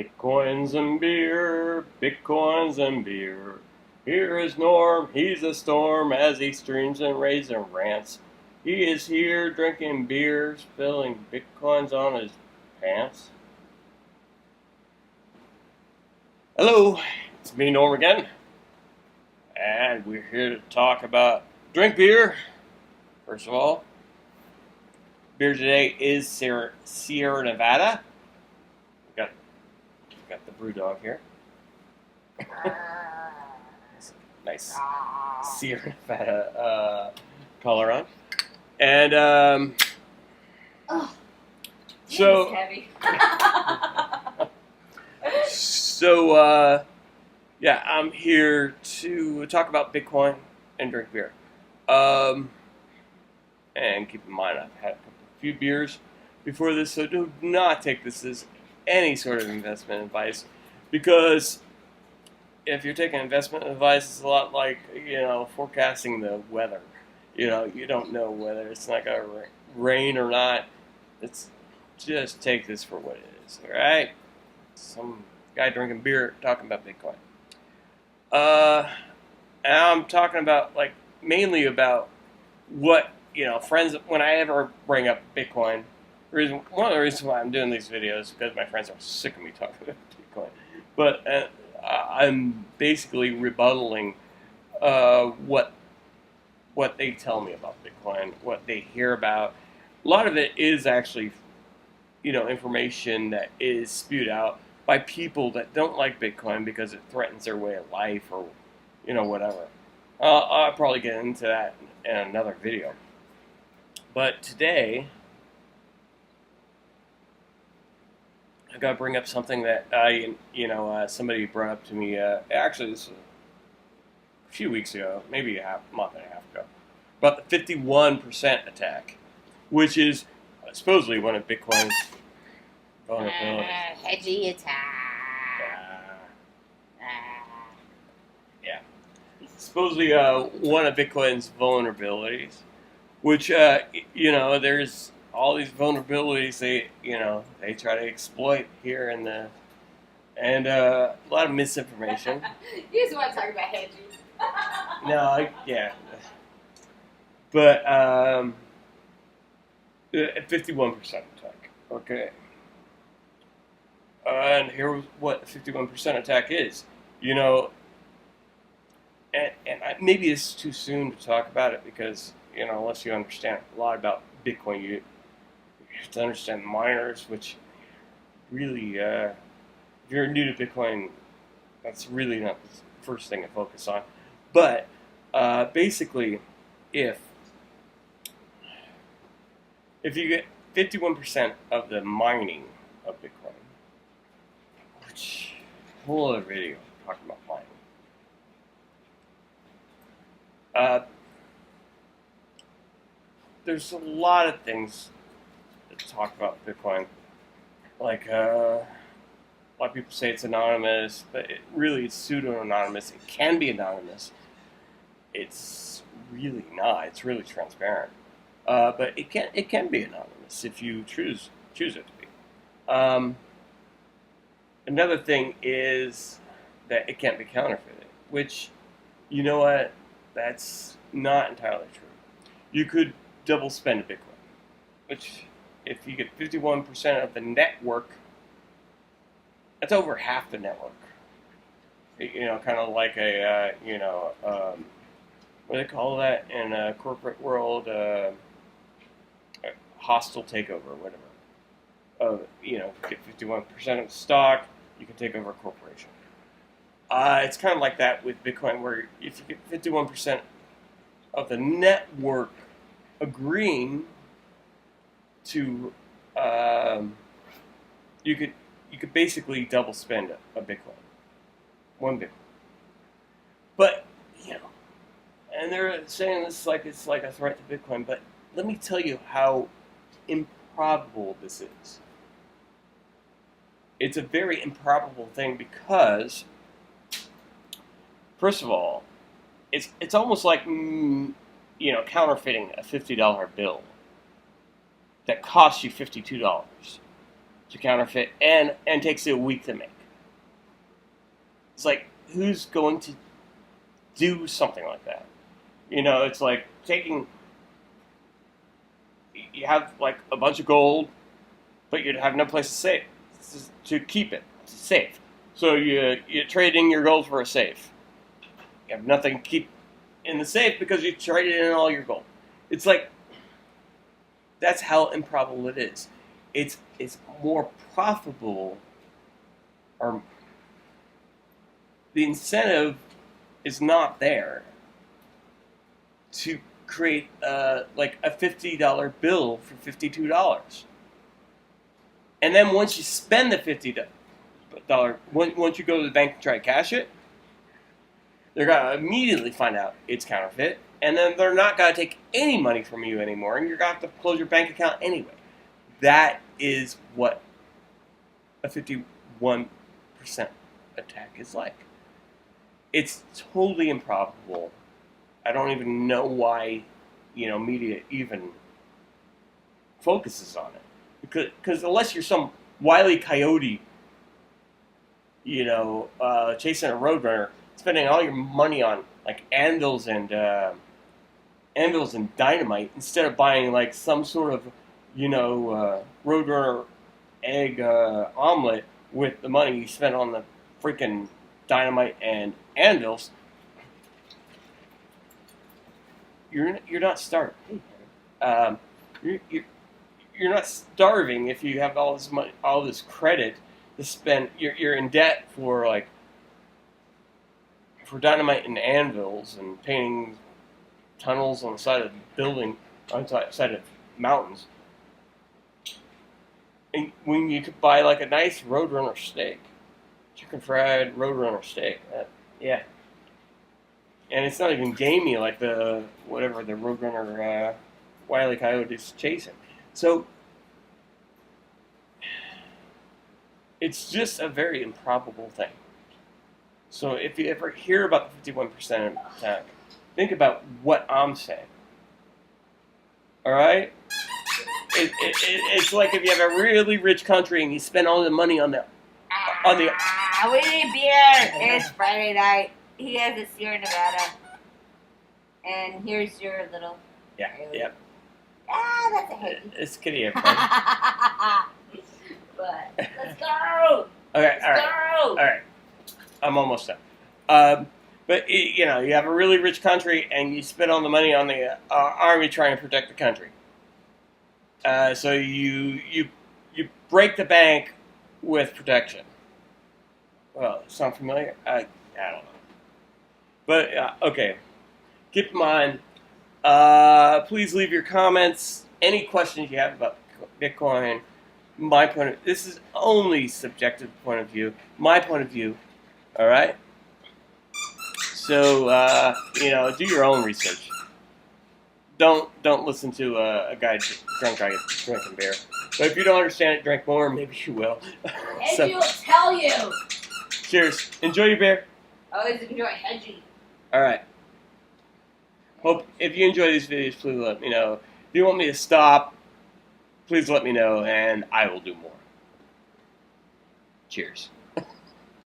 Bitcoins and beer, bitcoins and beer. Here is Norm, he's a storm as he streams and raves and rants. He is here drinking beer, spilling bitcoins on his pants. Hello, it's me, Norm, again. And we're here to talk about drink beer. First of all, beer today is Sierra Nevada. Got the brew dog here. Nice Sierra Nevada color on. And Oh, so heavy. yeah, I'm here to talk about Bitcoin and drink beer. And keep in mind, I've had a few beers before this, so do not take this as any sort of investment advice, because if you're taking investment advice, it's a lot like, forecasting the weather. You don't know whether it's not going to rain or not. It's just take this for what it is, all right? Some guy drinking beer talking about Bitcoin. And I'm talking about, mainly about what, friends, when I ever bring up Bitcoin, one of the reasons why I'm doing these videos is because my friends are sick of me talking about Bitcoin. But I'm basically rebuttaling what they tell me about Bitcoin, what they hear about. A lot of it is actually, information that is spewed out by people that don't like Bitcoin because it threatens their way of life or, whatever. I'll probably get into that in another video. But today, I got to bring up something that somebody brought up to me. Actually, this was a few weeks ago, maybe a month and a half ago, about the 51% attack, which is supposedly one of Bitcoin's vulnerabilities. Hedgy attack. Yeah, supposedly one of Bitcoin's vulnerabilities, which there's all these vulnerabilities they try to exploit here and a lot of misinformation. You just want to talk about hedgy. No, yeah, but 51% attack. Okay, and here's what 51% attack is. Maybe it's too soon to talk about it because unless you understand a lot about Bitcoin, you have to understand miners, which really, if you're new to Bitcoin, that's really not the first thing to focus on. But basically, if you get 51% of the mining of Bitcoin, which whole other video talking about mining. There's a lot of things to talk about Bitcoin. Like, a lot of people say it's anonymous, but it's pseudo-anonymous. It can be anonymous. It's really not. It's really transparent. But it can be anonymous if you choose it to be. Another thing is that it can't be counterfeited, which, you know what, that's not entirely true. You could double spend a Bitcoin, which if you get 51% of the network, that's over half the network. Kind of like what do they call that in a corporate world? A hostile takeover, whatever. Get 51% of the stock, you can take over a corporation. It's kind of like that with Bitcoin, where if you get 51% of the network agreeing to, you could basically double spend a Bitcoin, one Bitcoin. But and they're saying this like it's like a threat to Bitcoin. But let me tell you how improbable this is. It's a very improbable thing because, first of all, it's almost like counterfeiting a $50 bill that costs you $52. to counterfeit and takes it a week to make. It's like, who's going to do something like that? You know, it's like taking, you have like a bunch of gold, but you have no place to save, to keep it, to save. So you're trading your gold for a safe. You have nothing to keep in the safe because you traded in all your gold. It's like, that's how improbable it is. It's more profitable, or the incentive is not there to create like a $50 bill for $52. And then once you spend the $50, once you go to the bank and try to cash it, they're going to immediately find out it's counterfeit, and then they're not going to take any money from you anymore, and you're going to have to close your bank account anyway. That is what a 51% attack is like. It's totally improbable. I don't even know why, media even focuses on it. Because unless you're some Wile E. Coyote, chasing a roadrunner, spending all your money on like anvils and dynamite instead of buying like some sort of roadrunner egg omelet with the money you spent on the freaking dynamite and anvils, you're not starving. You're not starving if you have all this money, all this credit to spend. You're in debt for dynamite and anvils and painting tunnels on the side of the building, on the side of mountains. And when you could buy like a nice Roadrunner steak, chicken fried Roadrunner steak, yeah. And it's not even gamey like the Roadrunner Wile E. Coyote's chasing. So it's just a very improbable thing. So if you ever hear about the 51% attack, think about what I'm saying. All right? It's like if you have a really rich country and you spend all the money on the. We need beer. It's Friday night. He has a Sierra Nevada, and here's your little. Yeah. Yep. That's a heavy. It's kitty, everybody. But let's go. Okay. All right. I'm almost done. But you have a really rich country and you spend all the money on the army trying to protect the country. So you break the bank with protection. Well, sound familiar? I don't know. But okay, keep in mind. Please leave your comments. Any questions you have about Bitcoin? This is only subjective point of view. My point of view. All right. So do your own research. Don't listen to a guy drinking beer. But if you don't understand it, drink more. Maybe you will. Hedgie will tell you. Cheers. Enjoy your beer. Always enjoy Hedgie. All right. Hope if you enjoy these videos, please let me know. If you want me to stop, please let me know, and I will do more. Cheers.